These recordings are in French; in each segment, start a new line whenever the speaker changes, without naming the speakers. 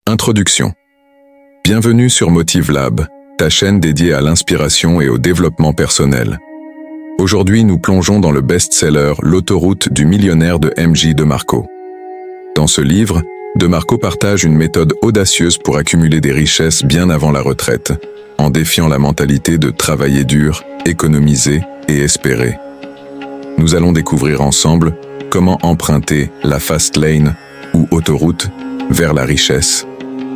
Introduction. Bienvenue sur Motive Lab, ta chaîne dédiée à l'inspiration et au développement personnel. Aujourd'hui, nous plongeons dans le best-seller L'autoroute du millionnaire de M.J. DeMarco. Dans ce livre, DeMarco partage une méthode audacieuse pour accumuler des richesses bien avant la retraite, en défiant la mentalité de travailler dur, économiser et espérer. Nous allons découvrir ensemble comment emprunter la fast lane ou autoroute vers la richesse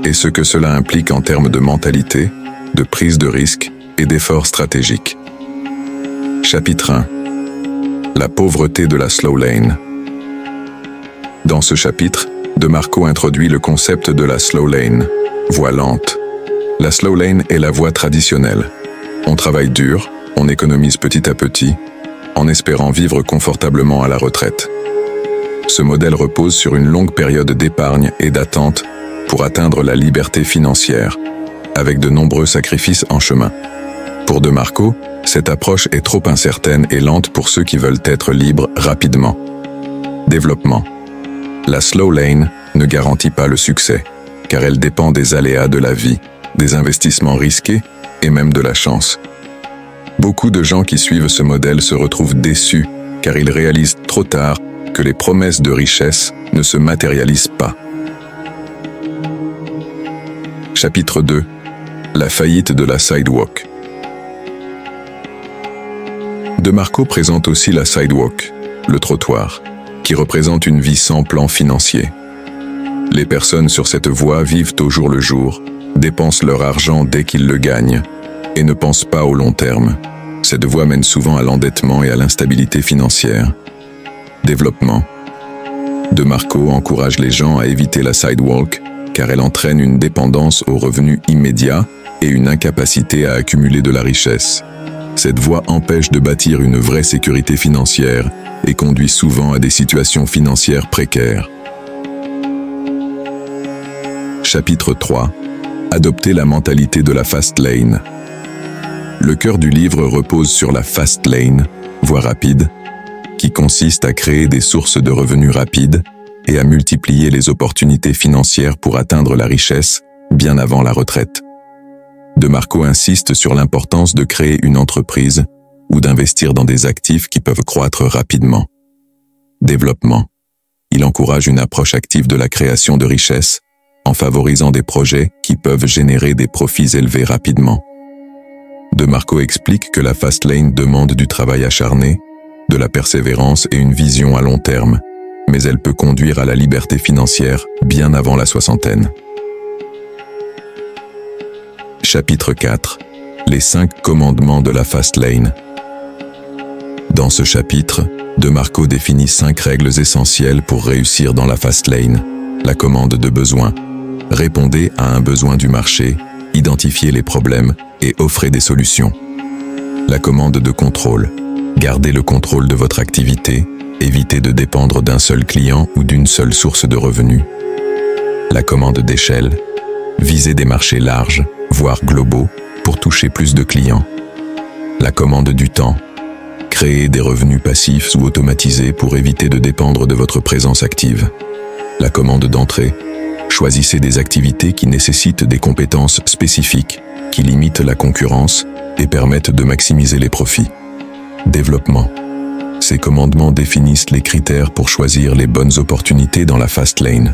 et ce que cela implique en termes de mentalité, de prise de risque et d'efforts stratégiques. Chapitre 1. La pauvreté de la slow lane. Dans ce chapitre, DeMarco introduit le concept de la slow lane, voie lente. La slow lane est la voie traditionnelle. On travaille dur, on économise petit à petit, en espérant vivre confortablement à la retraite. Ce modèle repose sur une longue période d'épargne et d'attente pour atteindre la liberté financière, avec de nombreux sacrifices en chemin. Pour DeMarco, cette approche est trop incertaine et lente pour ceux qui veulent être libres rapidement. Développement. La slow lane ne garantit pas le succès, car elle dépend des aléas de la vie, des investissements risqués et même de la chance. Beaucoup de gens qui suivent ce modèle se retrouvent déçus, car ils réalisent trop tard que les promesses de richesse ne se matérialisent pas. Chapitre 2. La faillite de la sidewalk. DeMarco présente aussi la sidewalk, le trottoir, qui représente une vie sans plan financier. Les personnes sur cette voie vivent au jour le jour, dépensent leur argent dès qu'ils le gagnent, et ne pensent pas au long terme. Cette voie mène souvent à l'endettement et à l'instabilité financière. Développement. DeMarco encourage les gens à éviter la sidewalk, car elle entraîne une dépendance aux revenus immédiats et une incapacité à accumuler de la richesse. Cette voie empêche de bâtir une vraie sécurité financière et conduit souvent à des situations financières précaires. Chapitre 3. Adopter la mentalité de la fast lane. Le cœur du livre repose sur la fast lane, voie rapide, qui consiste à créer des sources de revenus rapides et à multiplier les opportunités financières pour atteindre la richesse bien avant la retraite. DeMarco insiste sur l'importance de créer une entreprise ou d'investir dans des actifs qui peuvent croître rapidement. Développement. Il encourage une approche active de la création de richesses en favorisant des projets qui peuvent générer des profits élevés rapidement. DeMarco explique que la fast lane demande du travail acharné, de la persévérance et une vision à long terme, mais elle peut conduire à la liberté financière bien avant la soixantaine. Chapitre 4. Les 5 commandements de la fast lane. Dans ce chapitre, DeMarco définit 5 règles essentielles pour réussir dans la fast lane. La commande de besoin. Répondez à un besoin du marché, identifiez les problèmes et offrez des solutions. La commande de contrôle. Gardez le contrôle de votre activité, évitez de dépendre d'un seul client ou d'une seule source de revenus. La commande d'échelle. Visez des marchés larges, voire globaux, pour toucher plus de clients. La commande du temps. Créez des revenus passifs ou automatisés pour éviter de dépendre de votre présence active. La commande d'entrée. Choisissez des activités qui nécessitent des compétences spécifiques, qui limitent la concurrence et permettent de maximiser les profits. Développement. Ces commandements définissent les critères pour choisir les bonnes opportunités dans la fast lane.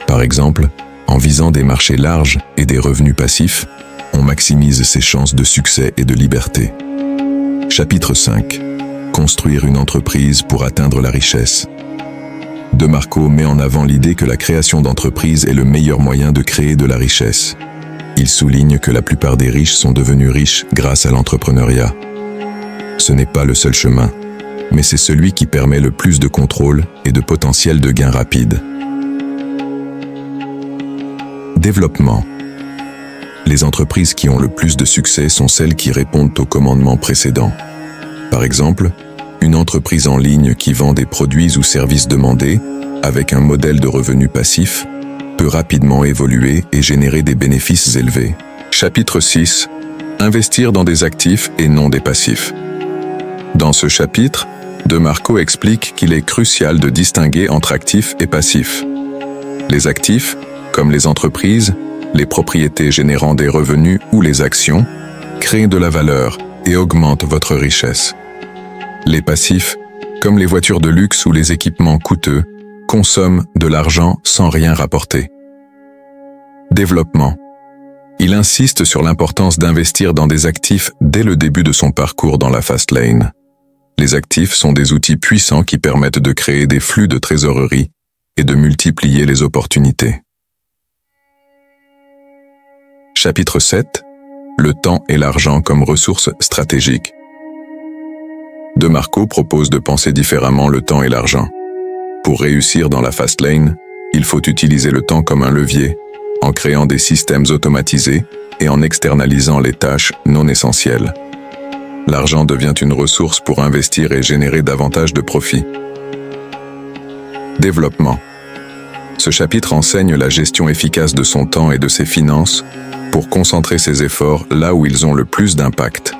Par exemple, en visant des marchés larges et des revenus passifs, on maximise ses chances de succès et de liberté. Chapitre 5. Construire une entreprise pour atteindre la richesse. DeMarco met en avant l'idée que la création d'entreprises est le meilleur moyen de créer de la richesse. Il souligne que la plupart des riches sont devenus riches grâce à l'entrepreneuriat. Ce n'est pas le seul chemin, mais c'est celui qui permet le plus de contrôle et de potentiel de gains rapides. Développement. Les entreprises qui ont le plus de succès sont celles qui répondent aux commandements précédents. Par exemple, une entreprise en ligne qui vend des produits ou services demandés, avec un modèle de revenu passif, peut rapidement évoluer et générer des bénéfices élevés. Chapitre 6. Investir dans des actifs et non des passifs. Dans ce chapitre, DeMarco explique qu'il est crucial de distinguer entre actifs et passifs. Les actifs, comme les entreprises, les propriétés générant des revenus ou les actions, créent de la valeur et augmentent votre richesse. Les passifs, comme les voitures de luxe ou les équipements coûteux, consomment de l'argent sans rien rapporter. Développement. Il insiste sur l'importance d'investir dans des actifs dès le début de son parcours dans la fast lane. Les actifs sont des outils puissants qui permettent de créer des flux de trésorerie et de multiplier les opportunités. Chapitre 7. Le temps et l'argent comme ressources stratégiques. De Marco propose de penser différemment le temps et l'argent. Pour réussir dans la fast lane, il faut utiliser le temps comme un levier, en créant des systèmes automatisés et en externalisant les tâches non essentielles. L'argent devient une ressource pour investir et générer davantage de profits. Développement. Ce chapitre enseigne la gestion efficace de son temps et de ses finances pour concentrer ses efforts là où ils ont le plus d'impact.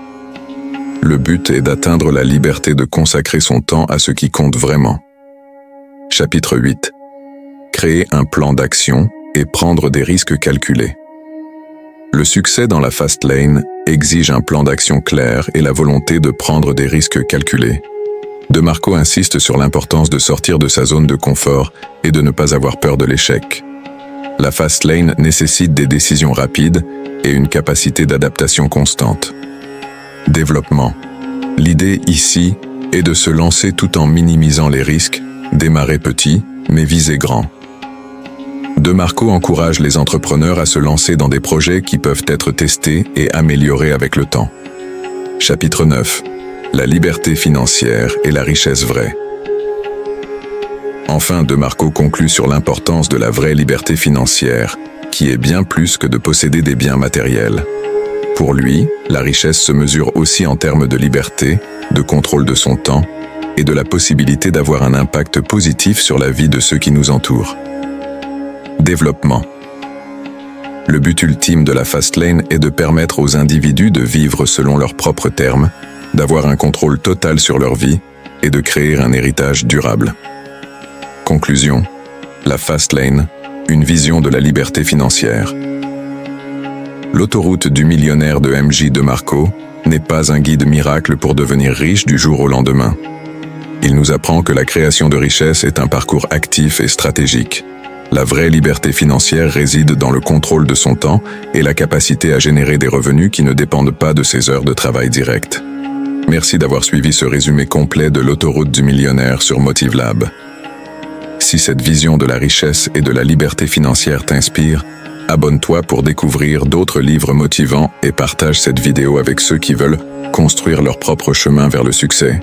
Le but est d'atteindre la liberté de consacrer son temps à ce qui compte vraiment. Chapitre 8. Créer un plan d'action et prendre des risques calculés. Le succès dans la fast lane exige un plan d'action clair et la volonté de prendre des risques calculés. De Marco insiste sur l'importance de sortir de sa zone de confort et de ne pas avoir peur de l'échec. La fast lane nécessite des décisions rapides et une capacité d'adaptation constante. Développement. L'idée ici est de se lancer tout en minimisant les risques, démarrer petit, mais viser grand. De Marco encourage les entrepreneurs à se lancer dans des projets qui peuvent être testés et améliorés avec le temps. Chapitre 9. La liberté financière et la richesse vraie. Enfin, De Marco conclut sur l'importance de la vraie liberté financière, qui est bien plus que de posséder des biens matériels. Pour lui, la richesse se mesure aussi en termes de liberté, de contrôle de son temps et de la possibilité d'avoir un impact positif sur la vie de ceux qui nous entourent. Développement. Le but ultime de la fast lane est de permettre aux individus de vivre selon leurs propres termes, d'avoir un contrôle total sur leur vie et de créer un héritage durable. Conclusion. La fast lane, une vision de la liberté financière. L'autoroute du millionnaire de MJ De Marco n'est pas un guide miracle pour devenir riche du jour au lendemain. Il nous apprend que la création de richesse est un parcours actif et stratégique. La vraie liberté financière réside dans le contrôle de son temps et la capacité à générer des revenus qui ne dépendent pas de ses heures de travail directes. Merci d'avoir suivi ce résumé complet de l'autoroute du millionnaire sur MotiveLab. Si cette vision de la richesse et de la liberté financière t'inspire, abonne-toi pour découvrir d'autres livres motivants et partage cette vidéo avec ceux qui veulent construire leur propre chemin vers le succès.